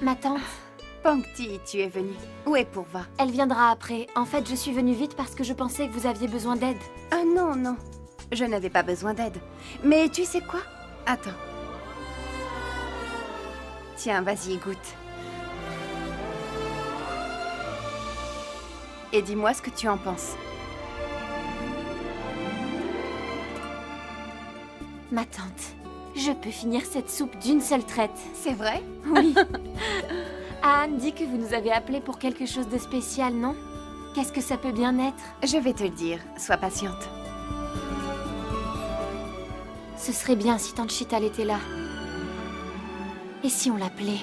Ma tante. Pankti, tu es venue. Où est Purva? Elle viendra après. En fait, je suis venue vite parce que je pensais que vous aviez besoin d'aide. Ah non, non. Je n'avais pas besoin d'aide. Mais tu sais quoi? Attends. Tiens, vas-y, goûte. Et dis-moi ce que tu en penses. Ma tante, je peux finir cette soupe d'une seule traite. C'est vrai? Oui. Anne dit que vous nous avez appelé pour quelque chose de spécial, non? Qu'est-ce que ça peut bien être? Je vais te le dire. Sois patiente. Ce serait bien si tante Sheetal était là. Et si on l'appelait?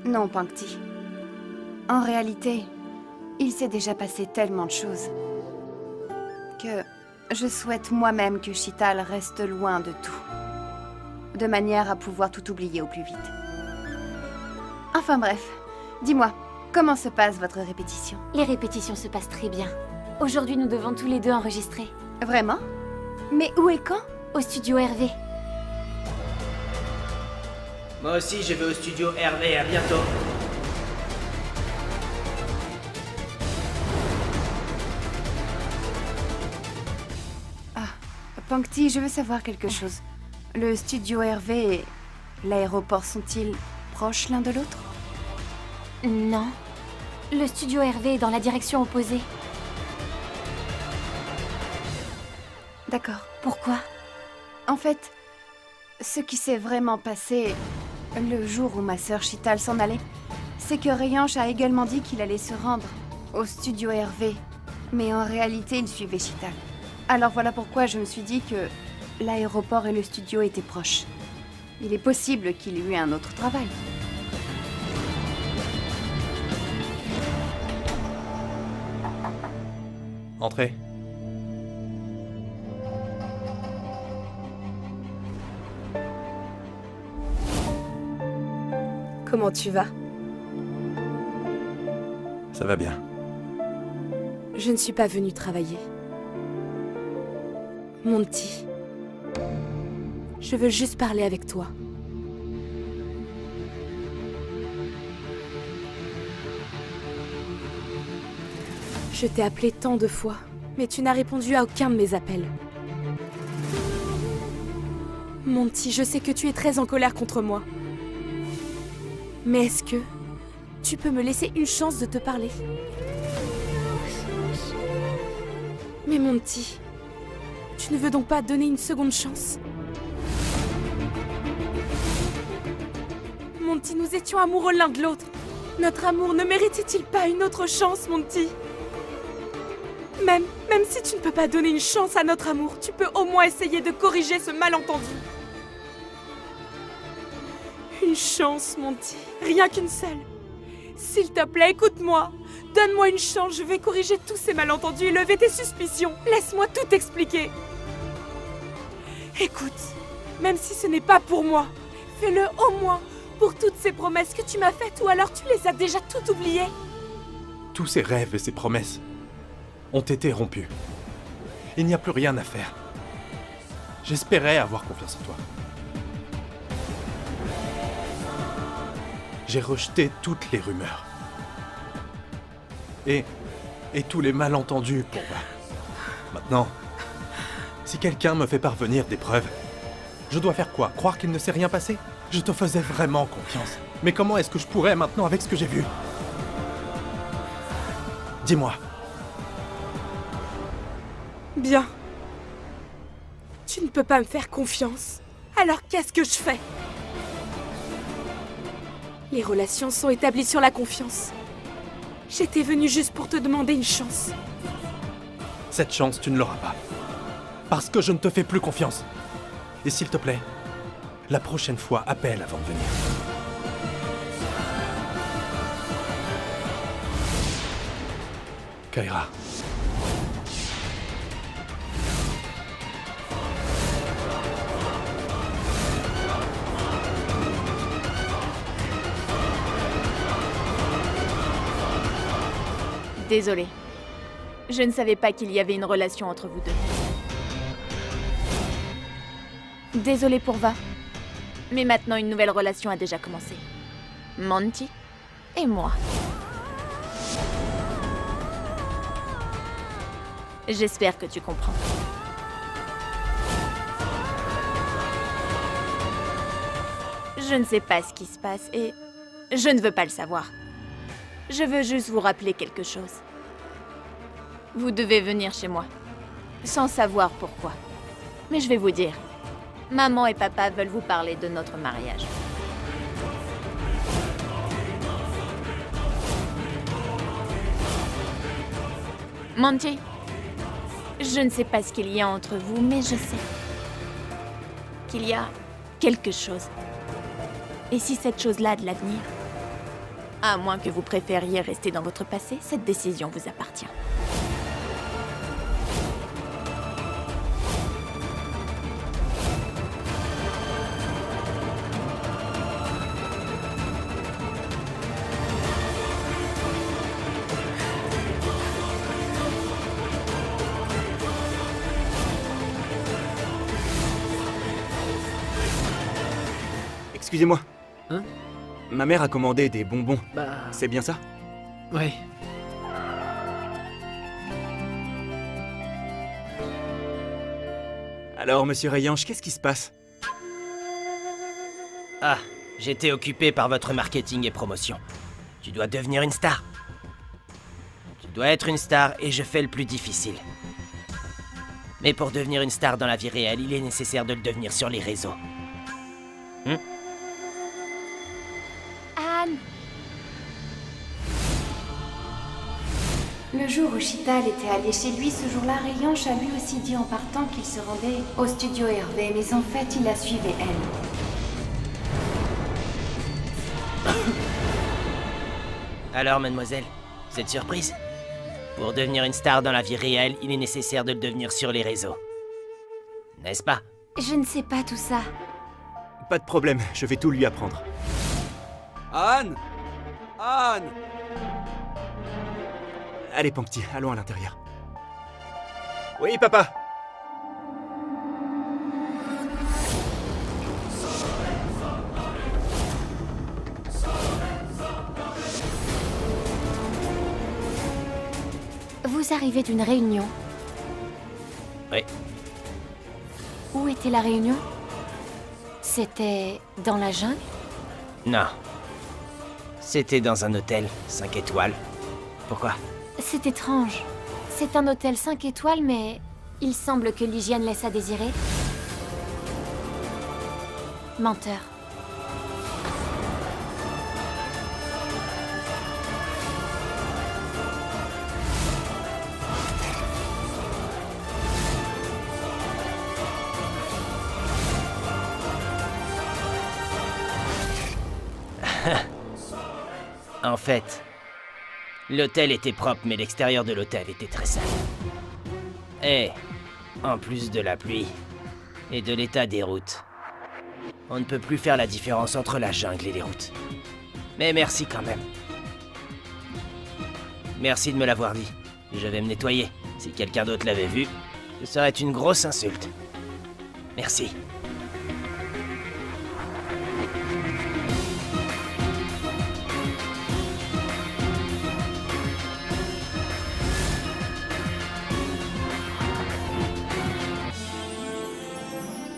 Non, Pankti. En réalité, il s'est déjà passé tellement de choses que je souhaite moi-même que Sheetal reste loin de tout, de manière à pouvoir tout oublier au plus vite. Enfin bref, dis-moi, comment se passe votre répétition? Les répétitions se passent très bien. Aujourd'hui, nous devons tous les deux enregistrer. Vraiment? Mais où et quand? Au studio Hervé. Moi aussi, je vais au studio Hervé, à bientôt. Pankti, je veux savoir quelque chose. Le studio Hervé et l'aéroport sont-ils proches l'un de l'autre? Non. Le studio Hervé est dans la direction opposée. D'accord. Pourquoi? En fait, ce qui s'est vraiment passé le jour où ma sœur Sheetal s'en allait, c'est que Rayansh a également dit qu'il allait se rendre au studio Hervé. Mais en réalité, il suivait Sheetal. Alors voilà pourquoi je me suis dit que l'aéroport et le studio étaient proches. Il est possible qu'il ait eu un autre travail. Entrez. Comment tu vas? Ça va bien. Je ne suis pas venue travailler. Monty, je veux juste parler avec toi. Je t'ai appelé tant de fois, mais tu n'as répondu à aucun de mes appels. Monty, je sais que tu es très en colère contre moi. Mais est-ce que tu peux me laisser une chance de te parler? Mais Monty, tu ne veux donc pas donner une seconde chance? Monty, nous étions amoureux l'un de l'autre. Notre amour ne méritait-il pas une autre chance, Monty? Même si tu ne peux pas donner une chance à notre amour, tu peux au moins essayer de corriger ce malentendu. Une chance, Monty. Rien qu'une seule. S'il te plaît, écoute-moi. Donne-moi une chance, je vais corriger tous ces malentendus et lever tes suspicions. Laisse-moi tout expliquer. Écoute, même si ce n'est pas pour moi, fais-le au moins pour toutes ces promesses que tu m'as faites ou alors tu les as déjà toutes oubliées. Tous ces rêves et ces promesses ont été rompus. Il n'y a plus rien à faire. J'espérais avoir confiance en toi. J'ai rejeté toutes les rumeurs. Et tous les malentendus pour moi. Maintenant, si quelqu'un me fait parvenir des preuves, je dois faire quoi? Croire qu'il ne s'est rien passé? Je te faisais vraiment confiance. Mais comment est-ce que je pourrais maintenant avec ce que j'ai vu? Dis-moi. Bien. Tu ne peux pas me faire confiance. Alors qu'est-ce que je fais? Les relations sont établies sur la confiance. J'étais venue juste pour te demander une chance. Cette chance, tu ne l'auras pas. Parce que je ne te fais plus confiance. Et s'il te plaît, la prochaine fois, appelle avant de venir. Kaira. Désolée. Je ne savais pas qu'il y avait une relation entre vous deux. Désolée pour Va. Mais maintenant, une nouvelle relation a déjà commencé. Monty et moi. J'espère que tu comprends. Je ne sais pas ce qui se passe et je ne veux pas le savoir. Je veux juste vous rappeler quelque chose. Vous devez venir chez moi, sans savoir pourquoi. Mais je vais vous dire. Maman et papa veulent vous parler de notre mariage. Monty, je ne sais pas ce qu'il y a entre vous, mais je sais qu'il y a quelque chose. Et si cette chose-là a de l'avenir, à moins que vous préfériez rester dans votre passé, cette décision vous appartient. Excusez-moi. Hein? Ma mère a commandé des bonbons. Bah... C'est bien ça? Ouais. Alors, monsieur Rayange, qu'est-ce qui se passe? Ah, j'étais occupé par votre marketing et promotion. Tu dois devenir une star. Tu dois être une star et je fais le plus difficile. Mais pour devenir une star dans la vie réelle, il est nécessaire de le devenir sur les réseaux. Anne! Le jour où Chital était allé chez lui, ce jour-là, Rayange a lui aussi dit en partant qu'il se rendait au studio Hervé, mais en fait, il la suivait elle. Alors, mademoiselle, vous êtes surprise? Pour devenir une star dans la vie réelle, il est nécessaire de le devenir sur les réseaux. N'est-ce pas? Je ne sais pas tout ça. Pas de problème, je vais tout lui apprendre. Anne! Anne! Allez, Pankti, allons à l'intérieur. Oui, papa! Vous arrivez d'une réunion. Oui. Où était la réunion? C'était dans la jungle? Non. C'était dans un hôtel 5 étoiles. Pourquoi? C'est étrange. C'est un hôtel 5 étoiles, mais il semble que l'hygiène laisse à désirer. Menteur. En fait, l'hôtel était propre, mais l'extérieur de l'hôtel était très sale. Et, en plus de la pluie et de l'état des routes, on ne peut plus faire la différence entre la jungle et les routes. Mais merci quand même. Merci de me l'avoir dit. Je vais me nettoyer. Si quelqu'un d'autre l'avait vu, ce serait une grosse insulte. Merci.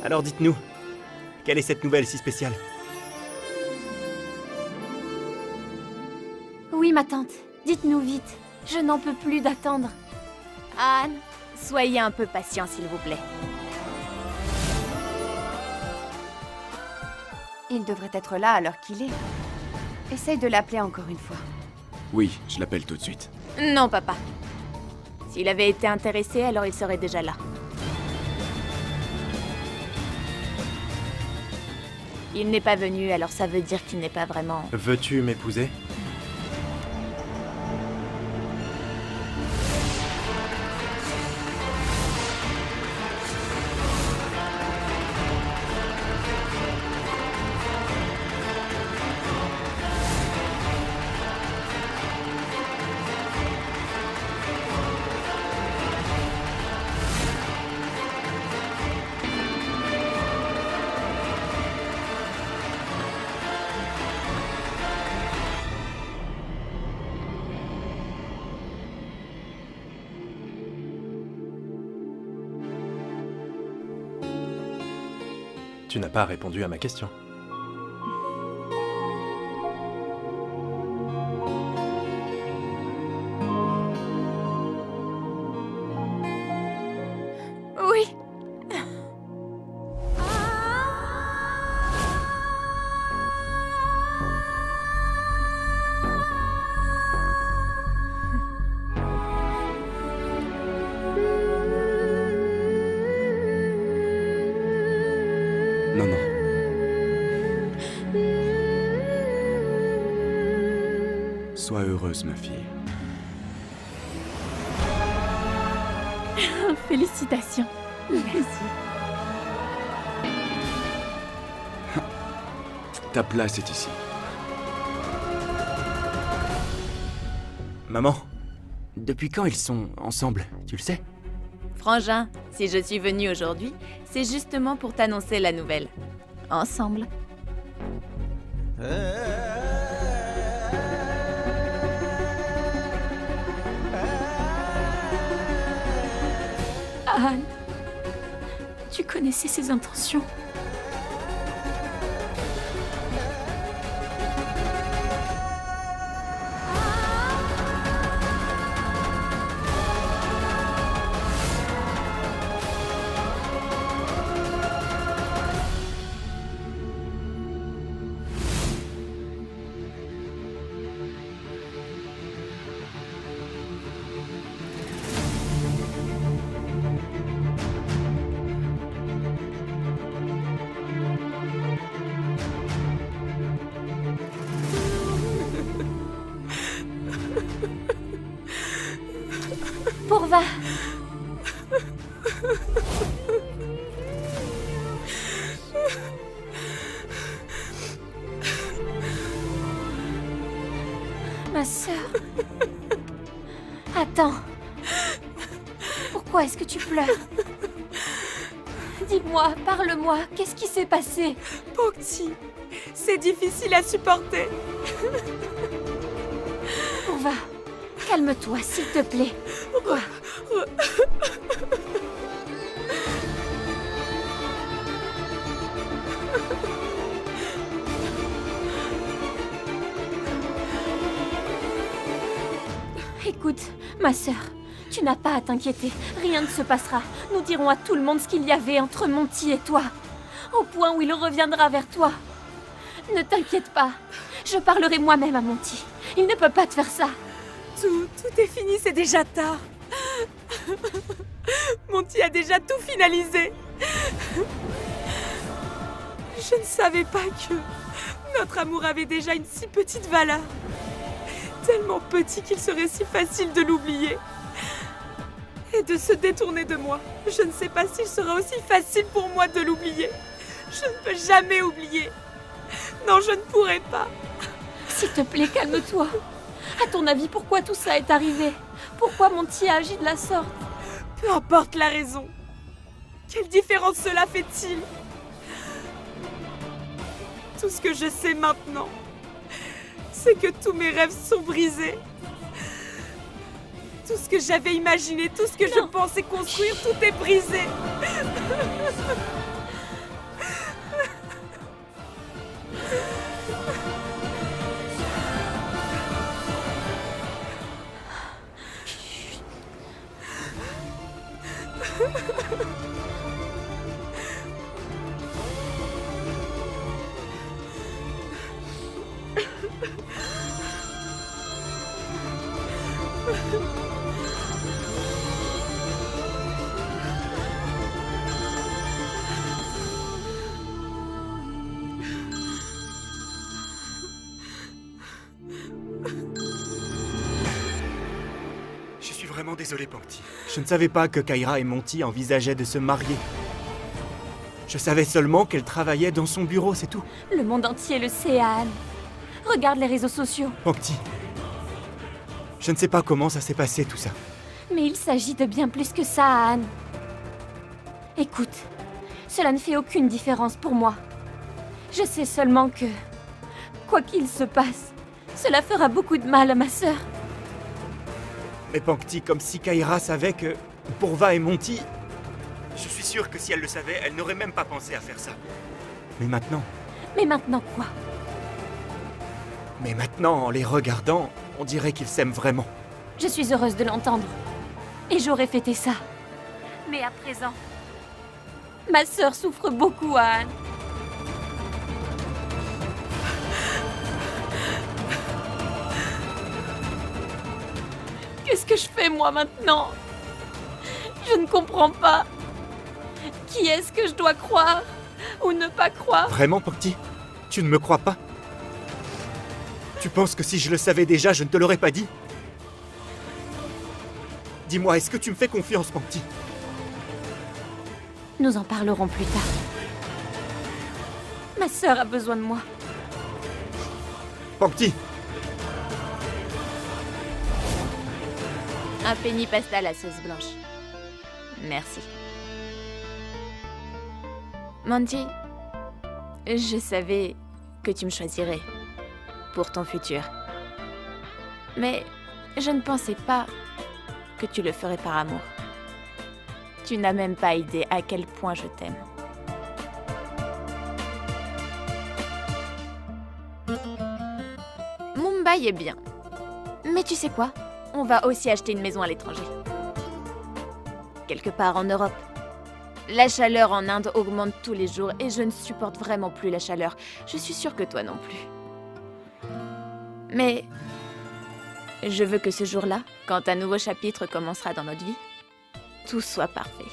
Alors dites-nous, quelle est cette nouvelle si spéciale? Oui, ma tante. Dites-nous vite. Je n'en peux plus d'attendre. Anne, soyez un peu patient, s'il vous plaît. Il devrait être là à l'heure qu'il est. Essaye de l'appeler encore une fois. Oui, je l'appelle tout de suite. Non, papa. S'il avait été intéressé, alors il serait déjà là. Il n'est pas venu, alors ça veut dire qu'il n'est pas vraiment... Veux-tu m'épouser? Tu n'as pas répondu à ma question. Oui. Non, non. Sois heureuse, ma fille. Félicitations. Merci. Ta place est ici. Maman, depuis quand ils sont ensemble, tu le sais? Frangin, si je suis venue aujourd'hui, c'est justement pour t'annoncer la nouvelle. Ensemble. Anne, tu connaissais ses intentions. Pourva. Ma sœur. Attends. Pourquoi est-ce que tu pleures? Dis-moi, parle-moi, qu'est-ce qui s'est passé? Pokti, c'est difficile à supporter. Pourva, calme-toi, s'il te plaît. Quoi? Écoute, ma sœur, tu n'as pas à t'inquiéter. Rien ne se passera. Nous dirons à tout le monde ce qu'il y avait entre Monty et toi. Au point où il reviendra vers toi. Ne t'inquiète pas. Je parlerai moi-même à Monty. Il ne peut pas te faire ça. Tout est fini, c'est déjà tard. Monty a déjà tout finalisé. Je ne savais pas que notre amour avait déjà une si petite valeur. Tellement petit qu'il serait si facile de l'oublier. Et de se détourner de moi. Je ne sais pas s'il sera aussi facile pour moi de l'oublier. Je ne peux jamais oublier. Non, je ne pourrai pas. S'il te plaît, calme-toi. À ton avis, pourquoi tout ça est arrivé? Pourquoi Monty a agi de la sorte? Peu importe la raison. Quelle différence cela fait-il? Tout ce que je sais maintenant, c'est que tous mes rêves sont brisés. Tout ce que j'avais imaginé, tout ce que je pensais construire, tout est brisé. Je suis vraiment désolé, Pankti. Je ne savais pas que Kaira et Monty envisageaient de se marier. Je savais seulement qu'elle travaillait dans son bureau, c'est tout. Le monde entier le sait, Anne. Regarde les réseaux sociaux. Pankti, je ne sais pas comment ça s'est passé tout ça. Mais il s'agit de bien plus que ça, Anne. Écoute, cela ne fait aucune différence pour moi. Je sais seulement que, quoi qu'il se passe, cela fera beaucoup de mal à ma sœur. Mais Pankti, comme si Kaira savait que Purva et Monty... Je suis sûr que si elle le savait, elle n'aurait même pas pensé à faire ça. Mais maintenant... Mais maintenant quoi? Mais maintenant, en les regardant, on dirait qu'ils s'aiment vraiment. Je suis heureuse de l'entendre. Et j'aurais fêté ça. Mais à présent, ma sœur souffre beaucoup, Anne. Qu'est-ce que je fais, moi, maintenant? Je ne comprends pas. Qui est-ce que je dois croire ou ne pas croire? Vraiment, Pankti? Tu ne me crois pas? Tu penses que si je le savais déjà, je ne te l'aurais pas dit? Dis-moi, est-ce que tu me fais confiance, Pankti? Nous en parlerons plus tard. Ma sœur a besoin de moi. Pankti! Un penny pasta à la sauce blanche. Merci. Monty, je savais que tu me choisirais pour ton futur. Mais je ne pensais pas que tu le ferais par amour. Tu n'as même pas idée à quel point je t'aime. Mumbai est bien. Mais tu sais quoi? On va aussi acheter une maison à l'étranger. Quelque part en Europe. La chaleur en Inde augmente tous les jours et je ne supporte vraiment plus la chaleur. Je suis sûre que toi non plus. Mais je veux que ce jour-là, quand un nouveau chapitre commencera dans notre vie, tout soit parfait.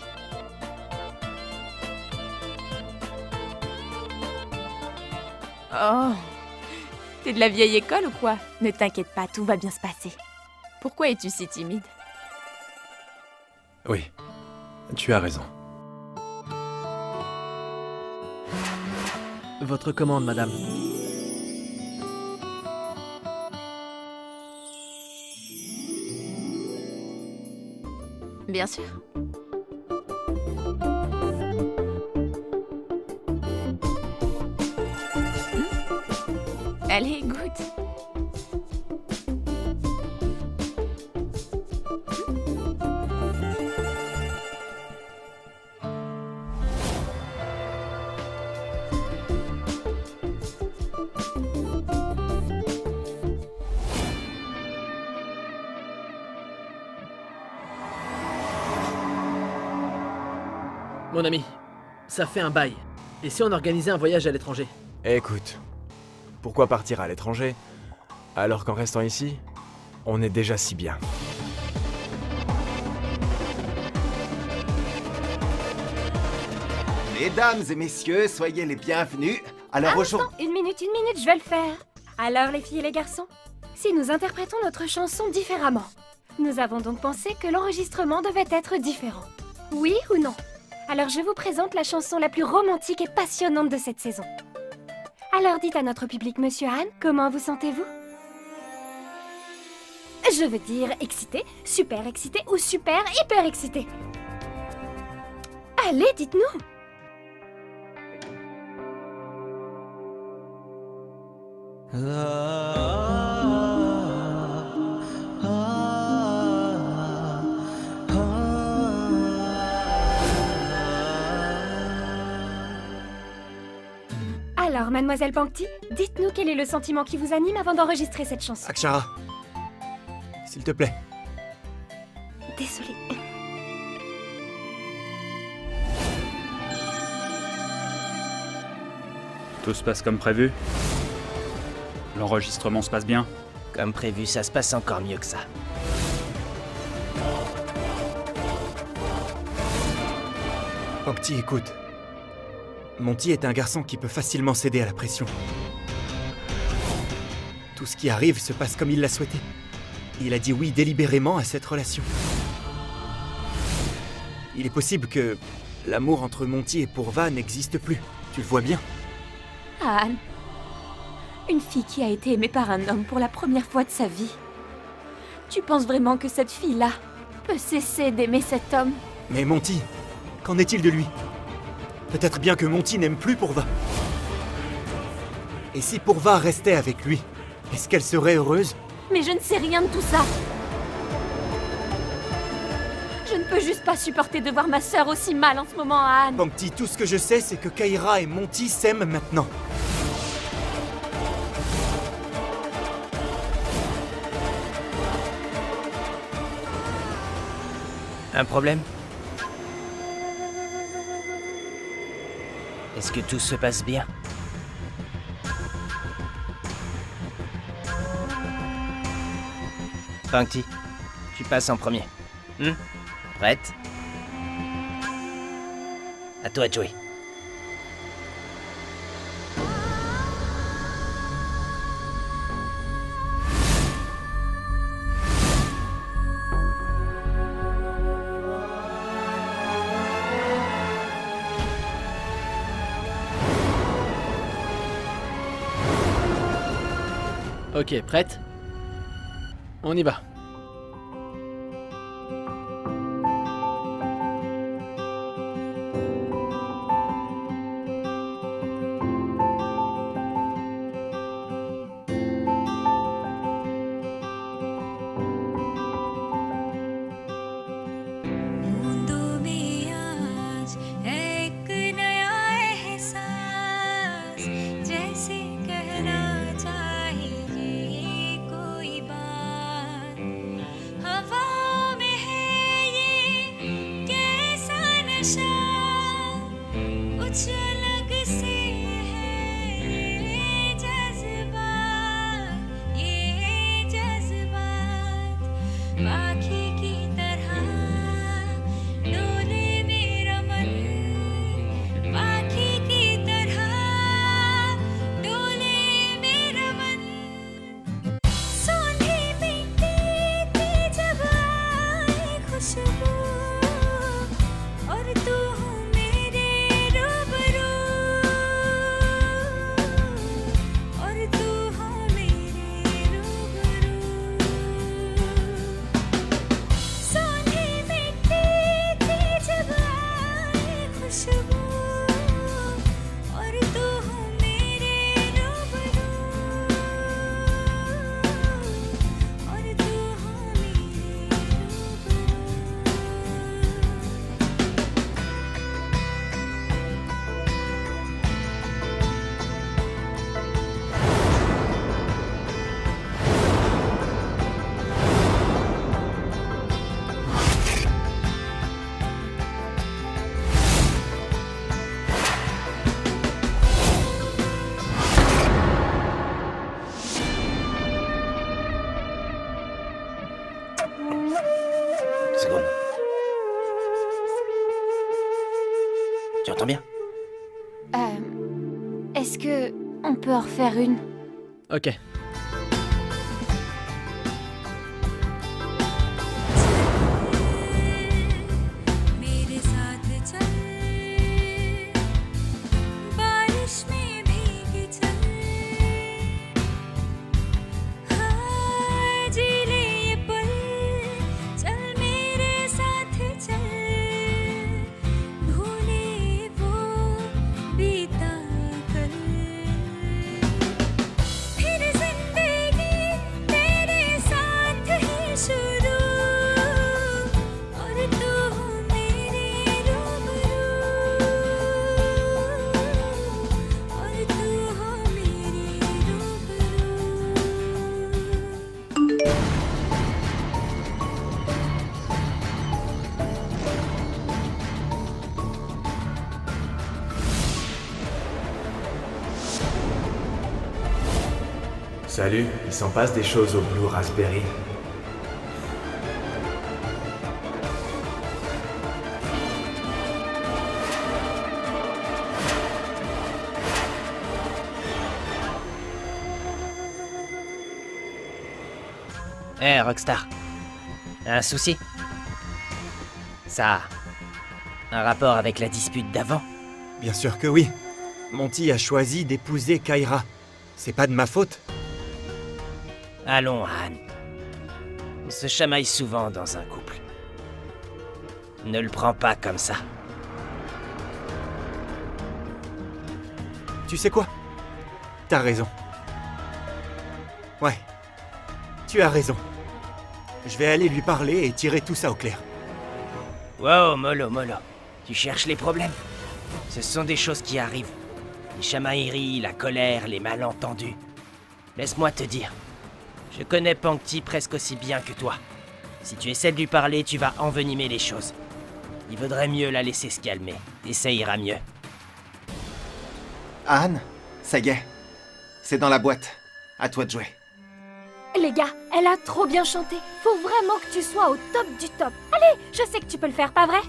Oh, t'es de la vieille école ou quoi? Ne t'inquiète pas, tout va bien se passer. Pourquoi es-tu si timide? Oui, tu as raison. Votre commande, madame. Bien sûr. Allez, goûte. Mon ami, ça fait un bail. Et si on organisait un voyage à l'étranger? Écoute, pourquoi partir à l'étranger alors qu'en restant ici, on est déjà si bien. Mesdames et messieurs, soyez les bienvenus. Alors aujourd'hui... Une minute, je vais le faire. Alors les filles et les garçons, si nous interprétons notre chanson différemment, nous avons donc pensé que l'enregistrement devait être différent. Oui ou non? Alors je vous présente la chanson la plus romantique et passionnante de cette saison. Alors dites à notre public, Monsieur Han, comment vous sentez-vous? Je veux dire excité, super excité ou super hyper excité. Allez, dites-nous. Alors, mademoiselle Bangti, dites-nous quel est le sentiment qui vous anime avant d'enregistrer cette chanson. Akshara, s'il te plaît. Désolée. Tout se passe comme prévu? L'enregistrement se passe bien? Comme prévu, ça se passe encore mieux que ça. Bangti, écoute. Monty est un garçon qui peut facilement céder à la pression. Tout ce qui arrive se passe comme il l'a souhaité. Il a dit oui délibérément à cette relation. Il est possible que l'amour entre Monty et Purva n'existe plus. Tu le vois bien. Anne, une fille qui a été aimée par un homme pour la première fois de sa vie. Tu penses vraiment que cette fille-là peut cesser d'aimer cet homme? Mais Monty, qu'en est-il de lui? Peut-être bien que Monty n'aime plus Purva. Et si Purva restait avec lui, est-ce qu'elle serait heureuse? Mais je ne sais rien de tout ça. Je ne peux juste pas supporter de voir ma sœur aussi mal en ce moment, Anne. Bangti, tout ce que je sais, c'est que Kaira et Monty s'aiment maintenant. Un problème? Est-ce que tout se passe bien? Bangti, tu passes en premier. Prête? À toi de jouer. Ok, prête? On y va. Seconde. Tu entends bien? Est-ce que on peut en refaire une? Ok. भूल Salut, il s'en passe des choses au Blue Raspberry. Hé, Rockstar. Un souci? Ça a un rapport avec la dispute d'avant? Bien sûr que oui. Monty a choisi d'épouser Kyra. C'est pas de ma faute. Allons, Anne. On se chamaille souvent dans un couple. Ne le prends pas comme ça. Tu sais quoi? T'as raison. Ouais. Tu as raison. Je vais aller lui parler et tirer tout ça au clair. Wow, mollo. Tu cherches les problèmes? Ce sont des choses qui arrivent. Les chamailleries, la colère, les malentendus. Laisse-moi te dire. Je connais Pankti presque aussi bien que toi. Si tu essaies de lui parler, tu vas envenimer les choses. Il vaudrait mieux la laisser se calmer, et ça ira mieux. Anne, ça y est. C'est dans la boîte. À toi de jouer. Les gars, elle a trop bien chanté. Faut vraiment que tu sois au top du top. Allez, je sais que tu peux le faire, pas vrai?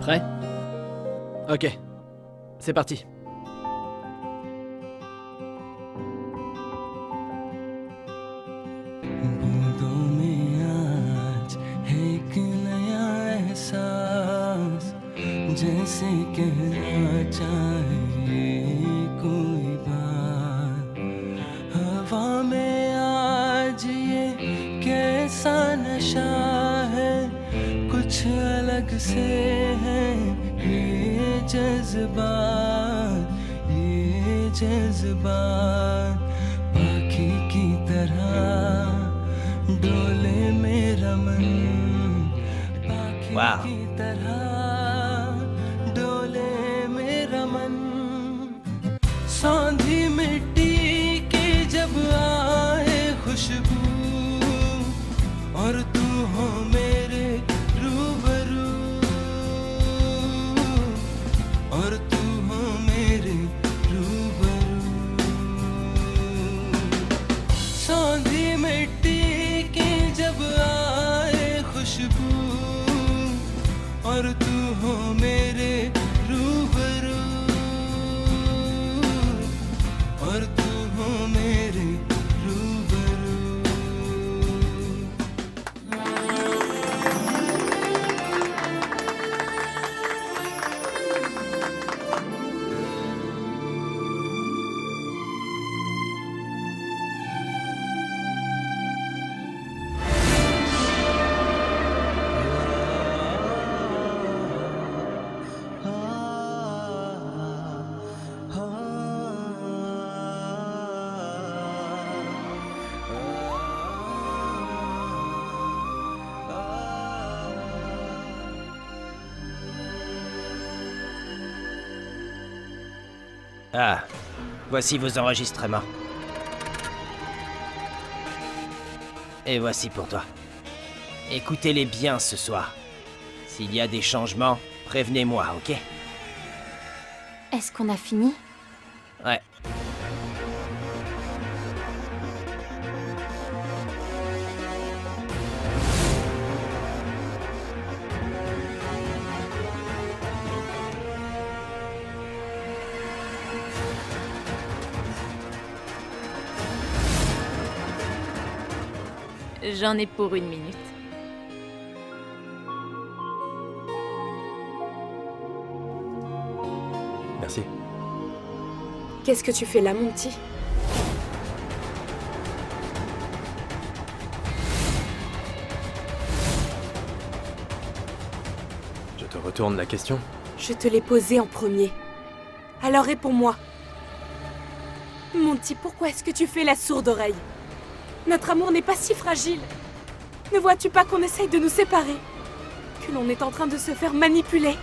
Prêt? Ok. C'est parti. जैसे कहना चाहिए कोई बात हवा में आज ये कैसा नशा है कुछ अलग से है ये जज्बात पाखी की तरह डोले मेरा मन पाखी की तरह सौंधी मिट्टी की जब आए खुशबू और तू हो मेरे रूबरू और तू हो मेरे रूबरू सौंधी मिट्टी की जब आए खुशबू और तू हो मेरे रूबरू और तू हो मेरे रूबरू Ah, voici vos enregistrements. Et voici pour toi. Écoutez-les bien ce soir. S'il y a des changements, prévenez-moi, ok? Est-ce qu'on a fini? Ouais. J'en ai pour 1 minute. Merci. Qu'est-ce que tu fais là, mon petit? retourne la question. Je te l'ai posée en premier. Alors réponds-moi. Monty, pourquoi est-ce que tu fais la sourde oreille? Notre amour n'est pas si fragile. Ne vois-tu pas qu'on essaye de nous séparer? Que l'on est en train de se faire manipuler?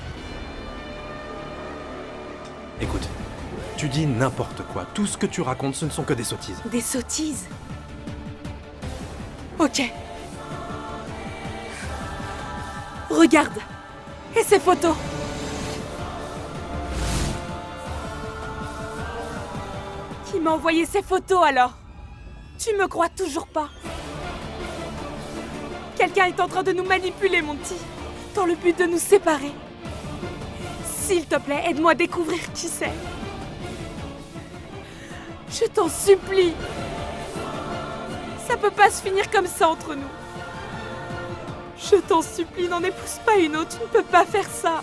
Écoute, tu dis n'importe quoi. Tout ce que tu racontes, ce ne sont que des sottises. Des sottises? Ok. Regarde. Et ces photos? Qui m'a envoyé ces photos alors? Tu me crois toujours pas? Quelqu'un est en train de nous manipuler, Monty, dans le but de nous séparer. S'il te plaît, aide-moi à découvrir qui c'est. Je t'en supplie. Ça peut pas se finir comme ça entre nous. Je t'en supplie, n'en épouse pas une autre, tu ne peux pas faire ça.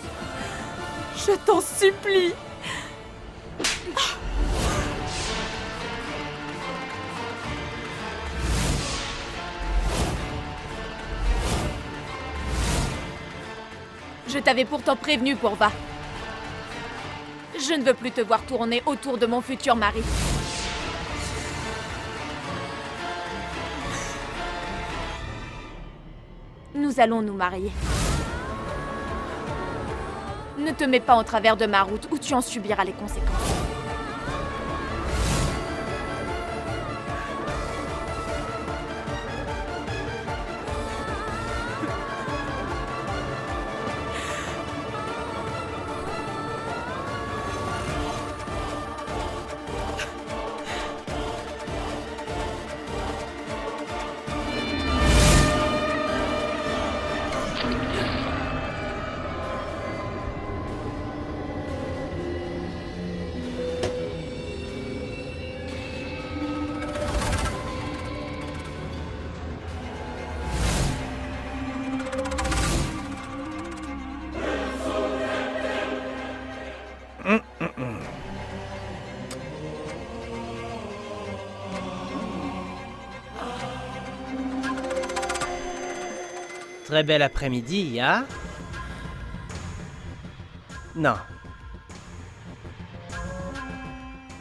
Je t'en supplie. Je t'avais pourtant prévenu, Pourva. Je ne veux plus te voir tourner autour de mon futur mari. Nous allons nous marier. Ne te mets pas en travers de ma route ou tu en subiras les conséquences. Très bel après-midi, hein? Non.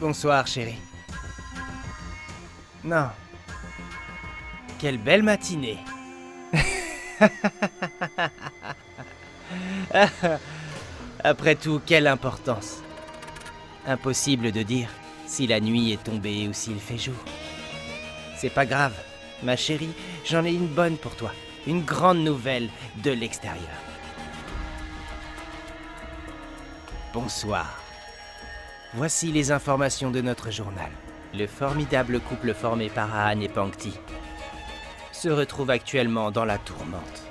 Bonsoir, chérie. Non. Quelle belle matinée. Après tout, quelle importance. Impossible de dire si la nuit est tombée ou s'il fait jour. C'est pas grave, ma chérie, j'en ai une bonne pour toi. Une grande nouvelle de l'extérieur. Bonsoir. Voici les informations de notre journal. Le formidable couple formé par Ahan et Pankti se retrouve actuellement dans la tourmente.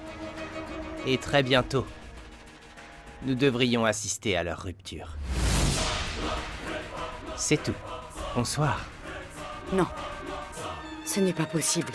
Et très bientôt, nous devrions assister à leur rupture. C'est tout. Bonsoir. Non. Ce n'est pas possible.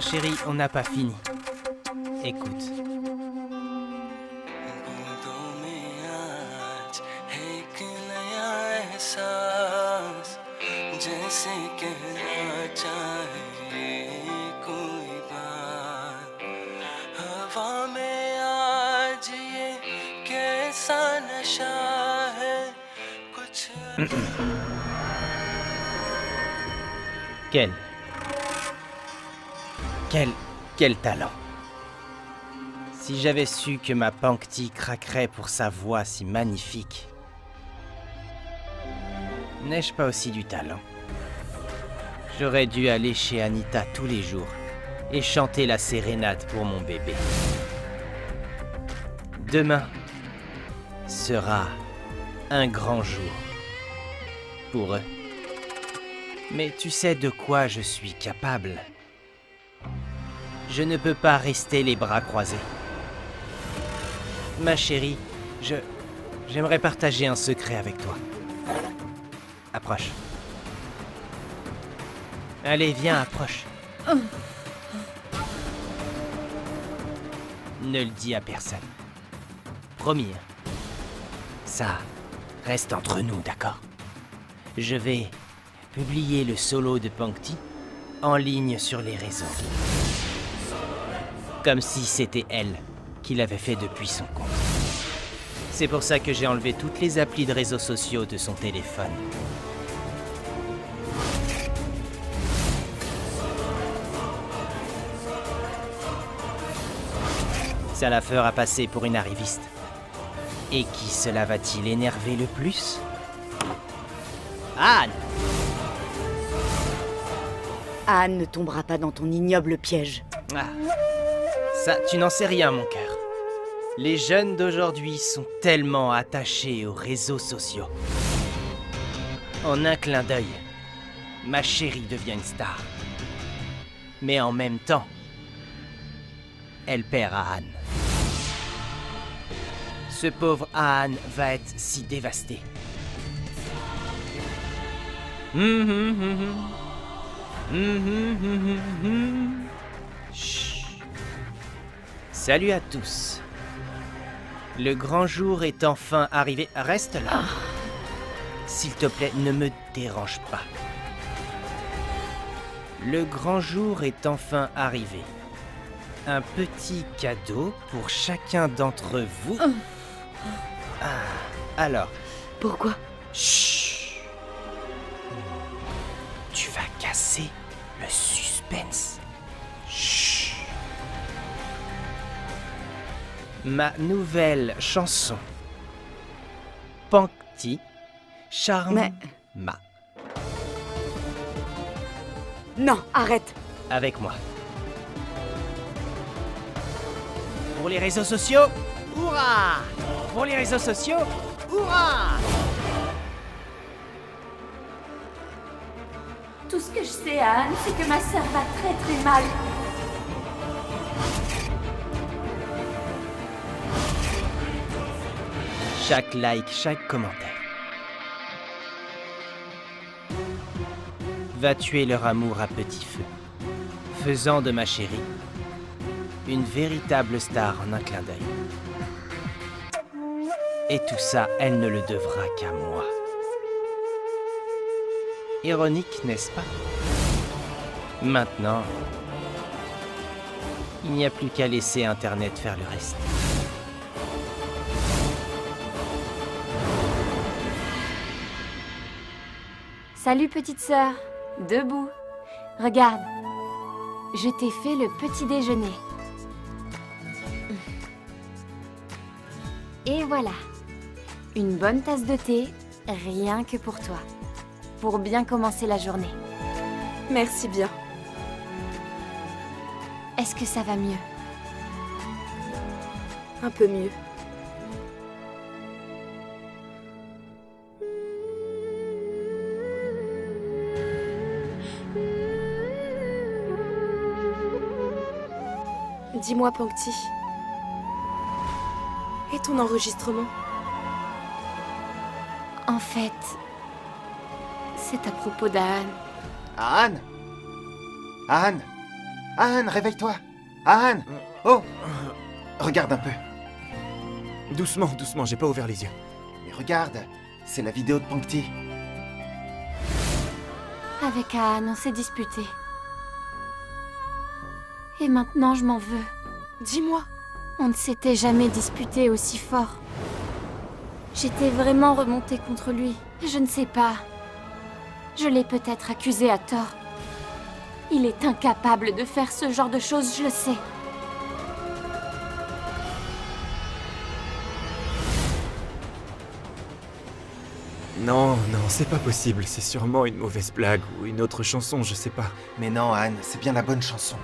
Chérie, on n'a pas fini. Écoute. Quel talent. Si j'avais su que ma Pankti craquerait pour sa voix si magnifique. N'ai-je pas aussi du talent? J'aurais dû aller chez Anita tous les jours et chanter la sérénade pour mon bébé. Demain sera un grand jour. Pour eux. Mais tu sais de quoi je suis capable. Je ne peux pas rester les bras croisés. Ma chérie, j'aimerais partager un secret avec toi. Approche. Allez, viens, approche. Ne le dis à personne. Promis. Ça reste entre nous, d'accord? Je vais publier le solo de Pangti en ligne sur les réseaux. Comme si c'était elle qui l'avait fait depuis son compte. C'est pour ça que j'ai enlevé toutes les applis de réseaux sociaux de son téléphone. Ça la fera passer pour une arriviste. Et qui cela va-t-il énerver le plus? Anne! Anne ne tombera pas dans ton ignoble piège. Ah. Ça, tu n'en sais rien, mon cœur. Les jeunes d'aujourd'hui sont tellement attachés aux réseaux sociaux. En un clin d'œil, ma chérie devient une star. Mais en même temps, elle perd Anne. Ce pauvre Anne va être si dévasté. Chut. Salut à tous. Le grand jour est enfin arrivé. Reste là. S'il te plaît, ne me dérange pas. Le grand jour est enfin arrivé. Un petit cadeau pour chacun d'entre vous. Ah, alors. Pourquoi? Chut. Tu vas casser le suspense. Chut. Ma nouvelle chanson. Pangti charme ma. Non, arrête. Avec moi. Pour les réseaux sociaux, hurrah! Pour les réseaux sociaux, hurrah! Tout ce que je sais, Anne, c'est que ma sœur va très très mal. Chaque like, chaque commentaire va tuer leur amour à petit feu, faisant de ma chérie une véritable star en un clin d'œil. Et tout ça, elle ne le devra qu'à moi. Ironique, n'est-ce pas? Maintenant, il n'y a plus qu'à laisser Internet faire le reste. Salut petite sœur, debout. Regarde, je t'ai fait le petit déjeuner. Et voilà, une bonne tasse de thé, rien que pour toi. Pour bien commencer la journée. Merci bien. Est-ce que ça va mieux? Un peu mieux. Dis-moi, Pangti. Et ton enregistrement? En fait, c'est à propos d'Anne. Anne! Anne! Anne, réveille-toi! Anne! Oh! Regarde un peu. Doucement, doucement, j'ai pas ouvert les yeux. Mais regarde, c'est la vidéo de Pangti. Avec Anne, on s'est disputé. Et maintenant, je m'en veux. Dis-moi. On ne s'était jamais disputé aussi fort. J'étais vraiment remontée contre lui. Je ne sais pas. Je l'ai peut-être accusé à tort. Il est incapable de faire ce genre de choses, je le sais. Non, non, c'est pas possible. C'est sûrement une mauvaise blague ou une autre chanson, je sais pas. Mais non, Anne, c'est bien la bonne chanson.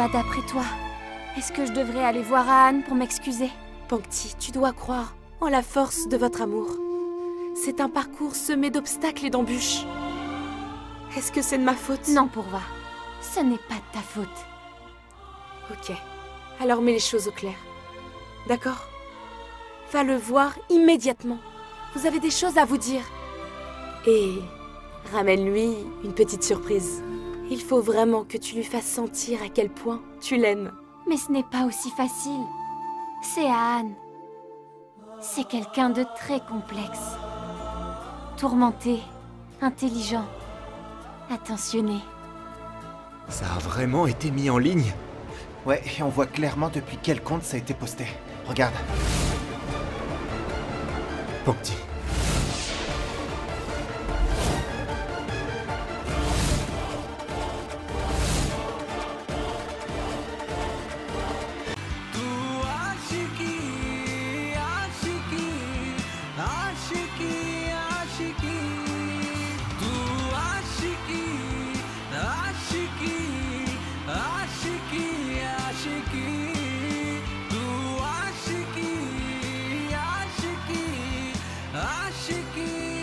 Purva, d'après toi, est-ce que je devrais aller voir Aan pour m'excuser? Pankti, tu dois croire en la force de votre amour. C'est un parcours semé d'obstacles et d'embûches. Est-ce que c'est de ma faute? Non, Purva. Ce n'est pas de ta faute. Ok. Alors mets les choses au clair. D'accord? Va le voir immédiatement. Vous avez des choses à vous dire. Et ramène-lui une petite surprise. Il faut vraiment que tu lui fasses sentir à quel point tu l'aimes. Mais ce n'est pas aussi facile. C'est Aan. C'est quelqu'un de très complexe. Tourmenté, intelligent, attentionné. Ça a vraiment été mis en ligne? Ouais, et on voit clairement depuis quel compte ça a été posté. Regarde. Pankti. Ashiki